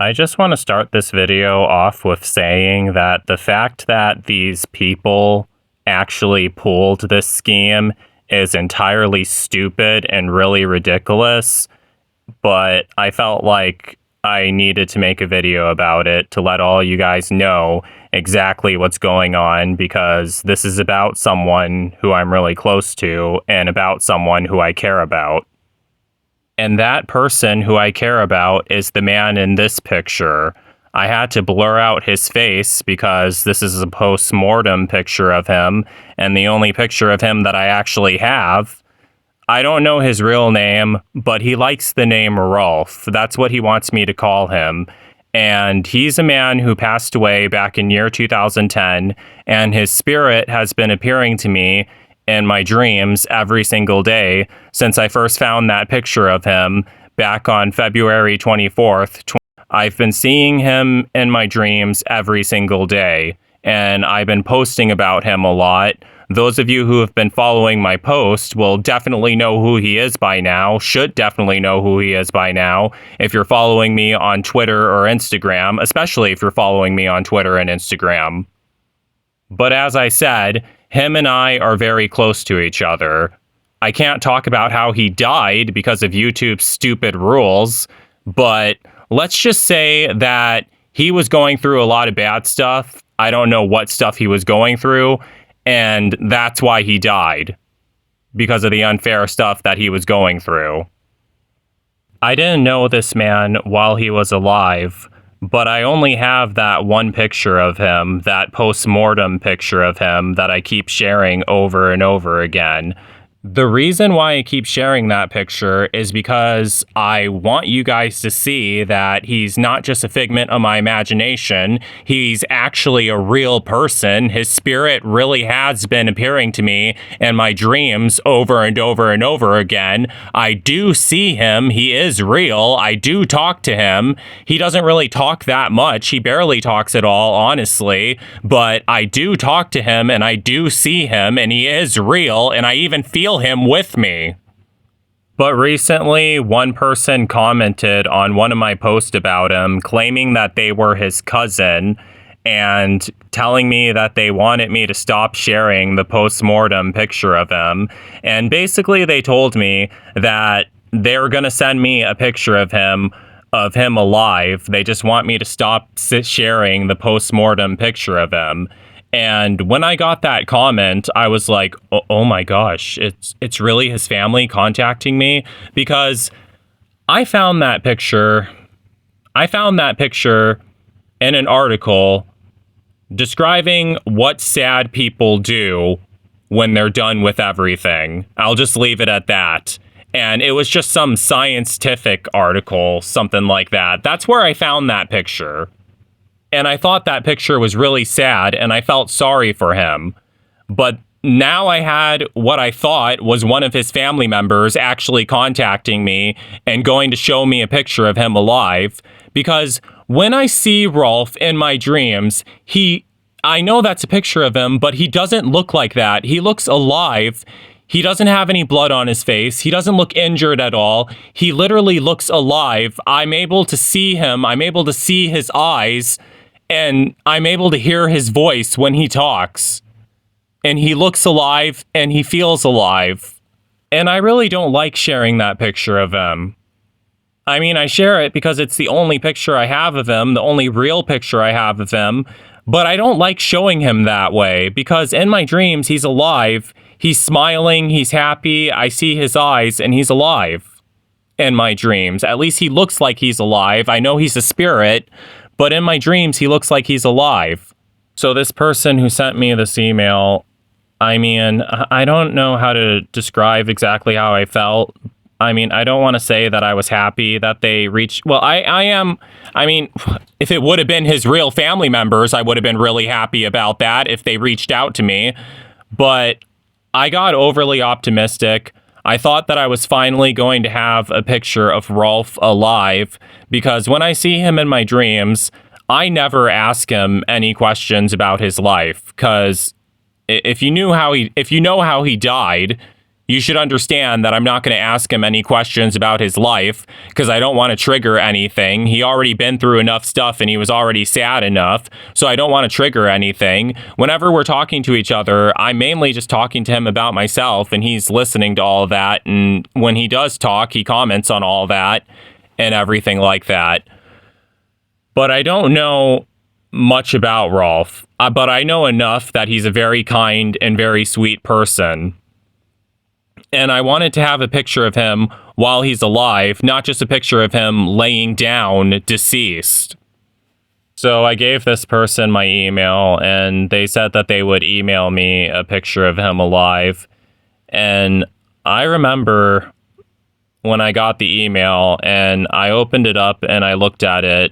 I just want to start this video off with saying that the fact that these people actually pulled this scheme is entirely stupid and really ridiculous, but I felt like I needed to make a video about it to let all you guys know exactly what's going on, because this is about someone who I'm really close to and about someone who I care about. And that person who I care about is the man in this picture. I had to blur out his face because this is a post-mortem picture of him, and the only picture of him that I actually have. I don't know his real name, but he likes the name Rolf. That's what he wants me to call him. And he's a man who passed away back in year 2010, and his spirit has been appearing to me in my dreams every single day since I first found that picture of him back on February 24th. I've been seeing him in my dreams every single day, and I've been posting about him a lot. Those of you who have been following my post will definitely know who he is by now, should definitely know who he is by now, if you're following me on Twitter or Instagram, especially if you're following me on Twitter and Instagram. But as I said, him and I are very close to each other. I can't talk about how he died because of YouTube's stupid rules, but let's just say that he was going through a lot of bad stuff. I don't know what stuff he was going through, and that's why he died, because of the unfair stuff that he was going through. I didn't know this man while he was alive, but I only have that one picture of him, that post-mortem picture of him that I keep sharing over and over again. The reason why I keep sharing that picture is because I want you guys to see that he's not just a figment of my imagination. He's actually a real person. His spirit really has been appearing to me in my dreams over and over and over again. I do see him. He is real. I do talk to him. He doesn't really talk that much. He barely talks at all, honestly. But I do talk to him, and I do see him, and he is real, and I even feel him with me. But recently, one person commented on one of my posts about him, claiming that they were his cousin and telling me that they wanted me to stop sharing the post-mortem picture of him. And basically they told me that they're going to send me a picture of him alive. They just want me to stop sharing the post-mortem picture of him. And when I got that comment, I was like, oh my gosh, it's really his family contacting me, because I found that picture in an article describing what sad people do when they're done with everything. I'll just leave it at that. And it was just some scientific article, something like that. That's where I found that picture. And I thought that picture was really sad, and I felt sorry for him. But now I had what I thought was one of his family members actually contacting me and going to show me a picture of him alive. Because when I see Rolf in my dreams, I know that's a picture of him, but he doesn't look like that. He looks alive. He doesn't have any blood on his face. He doesn't look injured at all. He literally looks alive. I'm able to see him. I'm able to see his eyes. And I'm able to hear his voice when he talks. And he looks alive and he feels alive. And I really don't like sharing that picture of him. I mean, I share it because it's the only picture I have of him, the only real picture I have of him. But I don't like showing him that way, because in my dreams, he's alive. He's smiling, he's happy. I see his eyes and he's alive in my dreams. At least he looks like he's alive. I know he's a spirit, but in my dreams, he looks like he's alive. So this person who sent me this email, I mean, I don't know how to describe exactly how I felt. I mean, I don't want to say that I was happy that they reached. Well, I mean, if it would have been his real family members, I would have been really happy about that if they reached out to me. But I got overly optimistic. I thought that I was finally going to have a picture of Rolf alive, because when I see him in my dreams, I never ask him any questions about his life, because if you know how he died, You should understand that I'm not going to ask him any questions about his life because I don't want to trigger anything. He already been through enough stuff and he was already sad enough, so I don't want to trigger anything. Whenever we're talking to each other, I'm mainly just talking to him about myself, and he's listening to all of that. And when he does talk, he comments on all that and everything like that. But I don't know much about Rolf, but I know enough that he's a very kind and very sweet person. And I wanted to have a picture of him while he's alive, not just a picture of him laying down deceased. So I gave this person my email, and they said that they would email me a picture of him alive. And I remember when I got the email and I opened it up and I looked at it.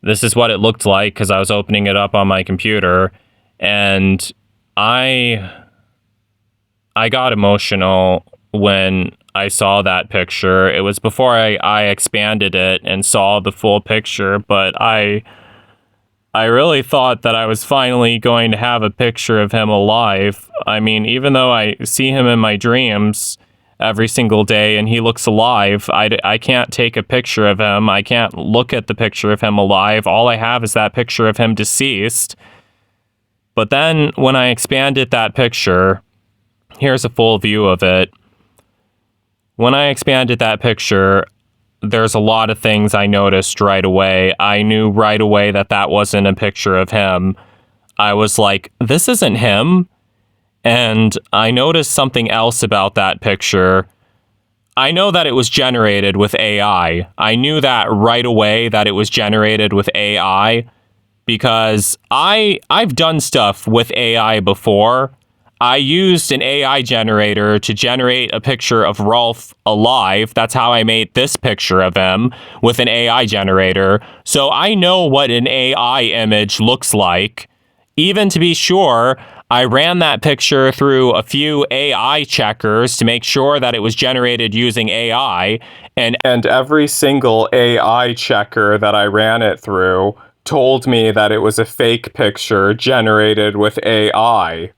This is what it looked like because I was opening it up on my computer, and I got emotional when I saw that picture. It was before I expanded it and saw the full picture, but I really thought that I was finally going to have a picture of him alive. I mean, even though I see him in my dreams every single day and he looks alive, I can't take a picture of him. I can't look at the picture of him alive. All I have is that picture of him deceased. But then when I expanded that picture, here's a full view of it. When I expanded that picture, there's a lot of things I noticed right away. I knew right away that that wasn't a picture of him. I was like, this isn't him. And I noticed something else about that picture. I know that it was generated with AI. I knew that right away that it was generated with AI because I've done stuff with AI before. I used an AI generator to generate a picture of Rolf alive. That's how I made this picture of him, with an AI generator. So I know what an AI image looks like. Even to be sure, I ran that picture through a few AI checkers to make sure that it was generated using AI. And every single AI checker that I ran it through told me that it was a fake picture generated with AI.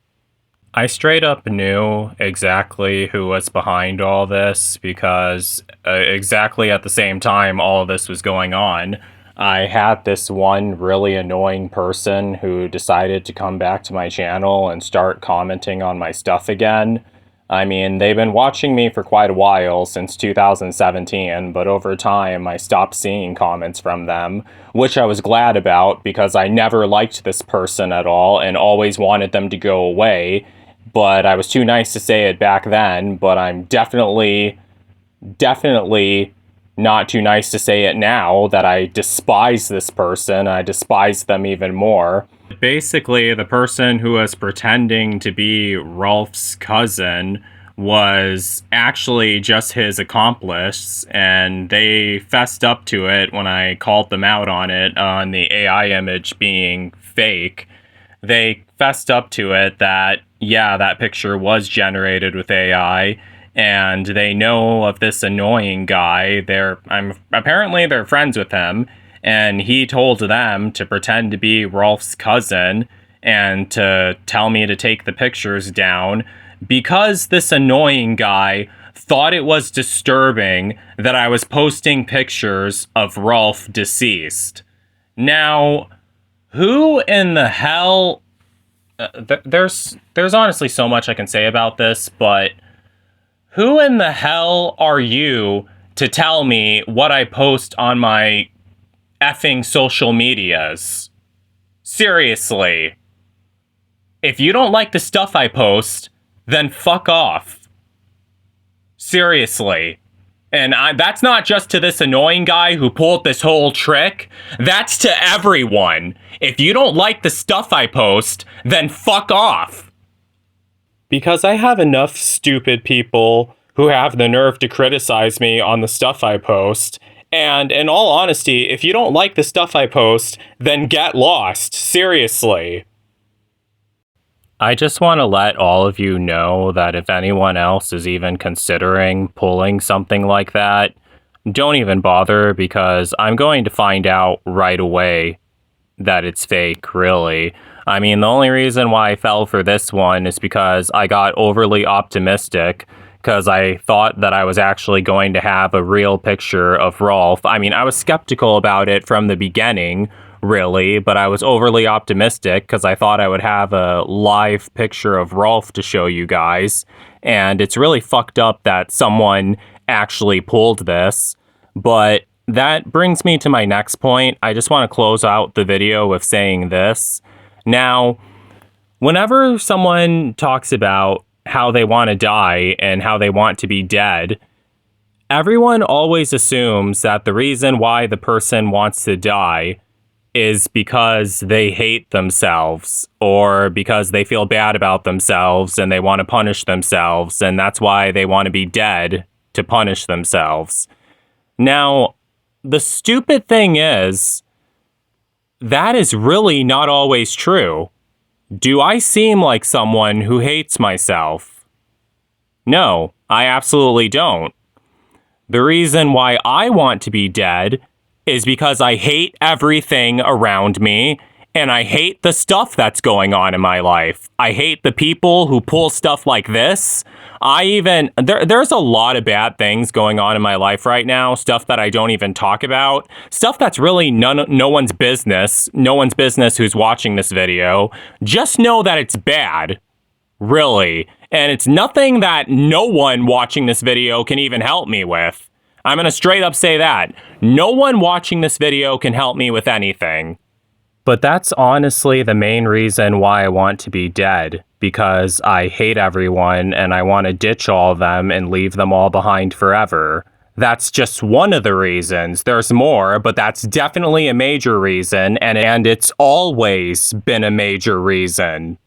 I straight up knew exactly who was behind all this because exactly at the same time all of this was going on, I had this one really annoying person who decided to come back to my channel and start commenting on my stuff again. I mean, they've been watching me for quite a while, since 2017, but over time I stopped seeing comments from them, which I was glad about because I never liked this person at all and always wanted them to go away. But I was too nice to say it back then, but I'm definitely not too nice to say it now that I despise this person. I despise them even more. Basically, the person who was pretending to be Rolf's cousin was actually just his accomplice, and they fessed up to it when I called them out on it, on the AI image being fake. They fessed up to it that, yeah, that picture was generated with AI, and they know of this annoying guy. Apparently they're friends with him, and he told them to pretend to be Rolf's cousin and to tell me to take the pictures down because this annoying guy thought it was disturbing that I was posting pictures of Rolf deceased. Now, who in the hell... there's honestly so much I can say about this, but who in the hell are you to tell me what I post on my effing social medias? Seriously. If you don't like the stuff I post, then fuck off. Seriously. And that's not just to this annoying guy who pulled this whole trick. That's to everyone. If you don't like the stuff I post, then fuck off. Because I have enough stupid people who have the nerve to criticize me on the stuff I post. And in all honesty, if you don't like the stuff I post, then get lost. Seriously. I just want to let all of you know that if anyone else is even considering pulling something like that, don't even bother, because I'm going to find out right away that it's fake, really. I mean, the only reason why I fell for this one is because I got overly optimistic, because I thought that I was actually going to have a real picture of Rolf. I mean, I was skeptical about it from the beginning, really, but I was overly optimistic because I thought I would have a live picture of Rolf to show you guys. And it's really fucked up that someone actually pulled this. But that brings me to my next point. I just want to close out the video with saying this. Now, whenever someone talks about how they want to die and how they want to be dead, everyone always assumes that the reason why the person wants to die is because they hate themselves or because they feel bad about themselves and they want to punish themselves, and that's why they want to be dead, to punish themselves. Now, the stupid thing is, that is really not always true. Do I seem like someone who hates myself? No, I absolutely don't. The reason why I want to be dead is because I hate everything around me, and I hate the stuff that's going on in my life. I hate the people who pull stuff like this. There's a lot of bad things going on in my life right now, stuff that I don't even talk about, stuff that's really no one's business, who's watching this video. Just know that it's bad, really, and it's nothing that no one watching this video can even help me with. I'm going to straight up say that. No one watching this video can help me with anything. But that's honestly the main reason why I want to be dead, because I hate everyone and I want to ditch all of them and leave them all behind forever. That's just one of the reasons. There's more, but that's definitely a major reason, and it's always been a major reason.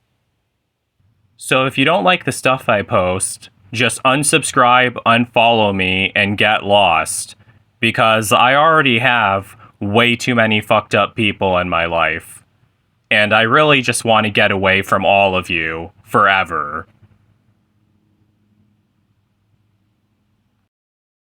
So if you don't like the stuff I post, just unsubscribe, unfollow me, and get lost, because I already have way too many fucked up people in my life, and I really just want to get away from all of you forever.